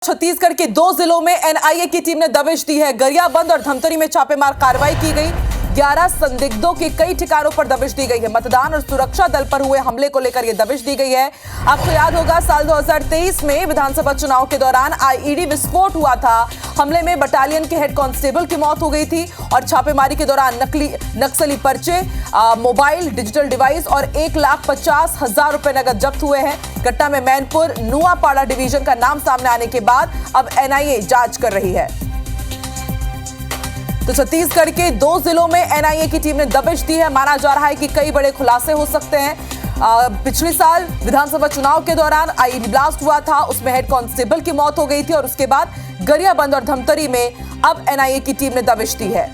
छत्तीसगढ़ के 2 जिलों में एनआईए की टीम ने दबिश दी है। गरियाबंद और धमतरी में छापेमार कार्रवाई की गई। 11 संदिग्धों के कई ठिकानों पर दबिश दी गई है। मतदान और सुरक्षा दल पर हुए हमले को लेकर यह दबिश दी गई है। आपको याद होगा साल 2023 में विधानसभा चुनाव के दौरान आईईडी विस्फोट हुआ था। हमले में बटालियन के हेड कांस्टेबल की मौत हो गई थी और छापेमारी के दौरान नक्सली पर्चे, मोबाइल, डिजिटल डिवाइस और 1,50,000 रुपए नगद जब्त हुए हैं। घटना में मैनपुर नुआपाड़ा डिवीजन का नाम सामने आने के बाद अब एनआईए जांच कर रही है। तो छत्तीसगढ़ के 2 जिलों में एनआईए की टीम ने दबिश दी है। माना जा रहा है कि कई बड़े खुलासे हो सकते हैं। पिछले साल विधानसभा चुनाव के दौरान आईईडी ब्लास्ट हुआ था, उसमें हेड कांस्टेबल की मौत हो गई थी और उसके बाद गरियाबंद और धमतरी में अब एनआईए की टीम ने दबिश दी है।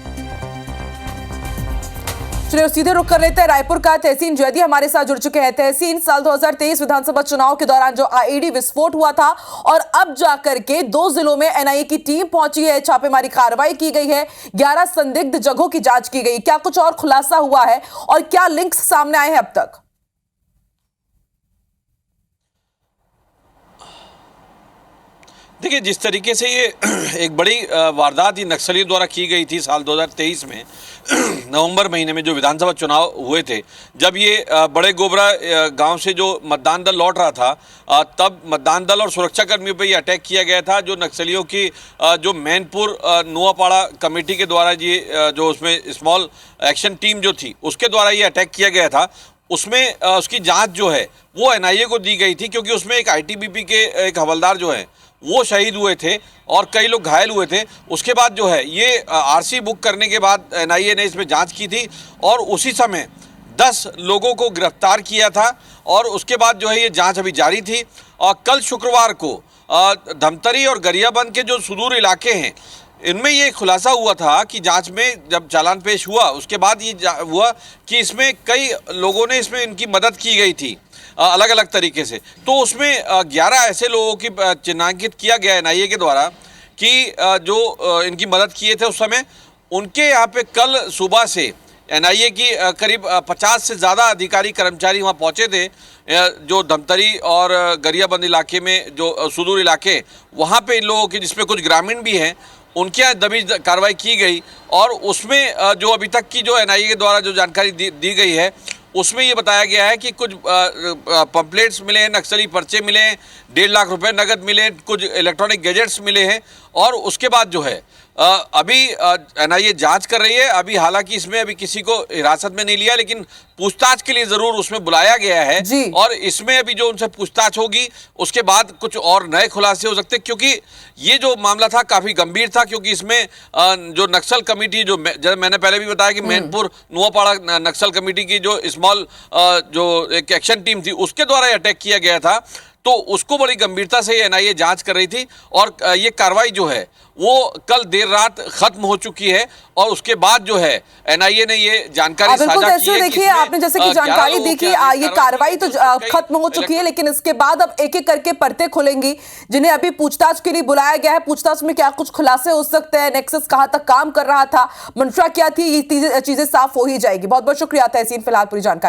चलिए सीधे रुक कर लेते हैं रायपुर का। तहसीन जैदी हमारे साथ जुड़ चुके हैं। तहसीन, साल 2023 विधानसभा चुनाव के दौरान जो आईईडी विस्फोट हुआ था और अब जाकर के 2 जिलों में एनआईए की टीम पहुंची है, छापेमारी कार्रवाई की गई है, 11 संदिग्ध जगहों की जांच की गई। क्या कुछ और खुलासा हुआ है और क्या लिंक्स सामने आए हैं अब तक? देखिए, जिस तरीके से ये एक बड़ी वारदात ही नक्सलियों द्वारा की गई थी साल 2023 में नवंबर महीने में जो विधानसभा चुनाव हुए थे, जब ये बड़े गोबरा गांव से जो मतदान दल लौट रहा था, तब मतदान दल और सुरक्षा कर्मियों पर ये अटैक किया गया था। जो नक्सलियों की जो मैनपुर नुआपाड़ा कमेटी के द्वारा ये जो उसमें स्मॉल एक्शन टीम जो थी उसके द्वारा ये अटैक किया गया था, उसमें उसकी जाँच जो है वो एनआईए को दी गई थी, क्योंकि उसमें एक आईटीबीपी के एक हवलदार जो है वो शहीद हुए थे और कई लोग घायल हुए थे। उसके बाद जो है ये आरसी बुक करने के बाद एनआईए ने इसमें जांच की थी और उसी समय 10 लोगों को गिरफ्तार किया था और उसके बाद जो है ये जांच अभी जारी थी। और कल शुक्रवार को धमतरी और गरियाबंद के जो सुदूर इलाके हैं, इनमें ये खुलासा हुआ था कि जांच में जब चालान पेश हुआ उसके बाद ये हुआ कि इसमें कई लोगों ने इसमें इनकी मदद की गई थी अलग अलग तरीके से। तो उसमें 11 ऐसे लोगों की चिन्हांकित किया गया एनआईए के द्वारा कि जो इनकी मदद किए थे उस समय। उनके यहाँ पे कल सुबह से एनआईए की करीब 50 से ज़्यादा अधिकारी कर्मचारी वहाँ पहुँचे थे। जो धमतरी और गरियाबंद इलाके में जो सुदूर इलाके, वहाँ पे इन लोगों की, जिसमें कुछ ग्रामीण भी हैं, उनके यहाँ दबिश कार्रवाई की गई और उसमें जो अभी तक की जो एनआईए के द्वारा जो जानकारी दी गई है उसमें ये बताया गया है कि कुछ पंपलेट्स मिले हैं, नक्सली पर्चे मिले हैं, 1.5 लाख रुपए नगद मिले हैं, कुछ इलेक्ट्रॉनिक गैजेट्स मिले हैं और उसके बाद जो है अभी एनआईए जांच कर रही है। अभी हालांकि इसमें अभी किसी को हिरासत में नहीं लिया, लेकिन पूछताछ के लिए ज़रूर उसमें बुलाया गया है और इसमें अभी जो उनसे पूछताछ होगी उसके बाद कुछ और नए खुलासे हो सकते हैं, क्योंकि ये जो मामला था काफ़ी गंभीर था। क्योंकि इसमें जो नक्सल कमेटी, जो मैंने पहले भी बताया कि मैनपुर नुआपाड़ा नक्सल कमेटी की जो स्मॉल जो एक एक्शन टीम थी उसके द्वारा अटैक किया गया था, तो उसको बड़ी गंभीरता से एनआईए जांच कर रही थी और ये कार्रवाई जो है वो कल देर रात खत्म हो चुकी है और उसके बाद जो है एनआईए ने ये जानकारी साझा की है। देखिए, आपने जैसे कि जानकारी दी कि ये कार्रवाई तो खत्म हो चुकी है, लेकिन इसके बाद अब एक एक करके परतें खुलेंगी जिन्हें अभी पूछताछ के लिए बुलाया गया है। पूछताछ में क्या कुछ खुलासे हो सकते हैं, नेक्सस कहां तक काम कर रहा था, मंशा क्या थी, ये चीजें साफ हो ही जाएगी। बहुत बहुत शुक्रिया तहसीन, फिलहाल पूरी जानकारी।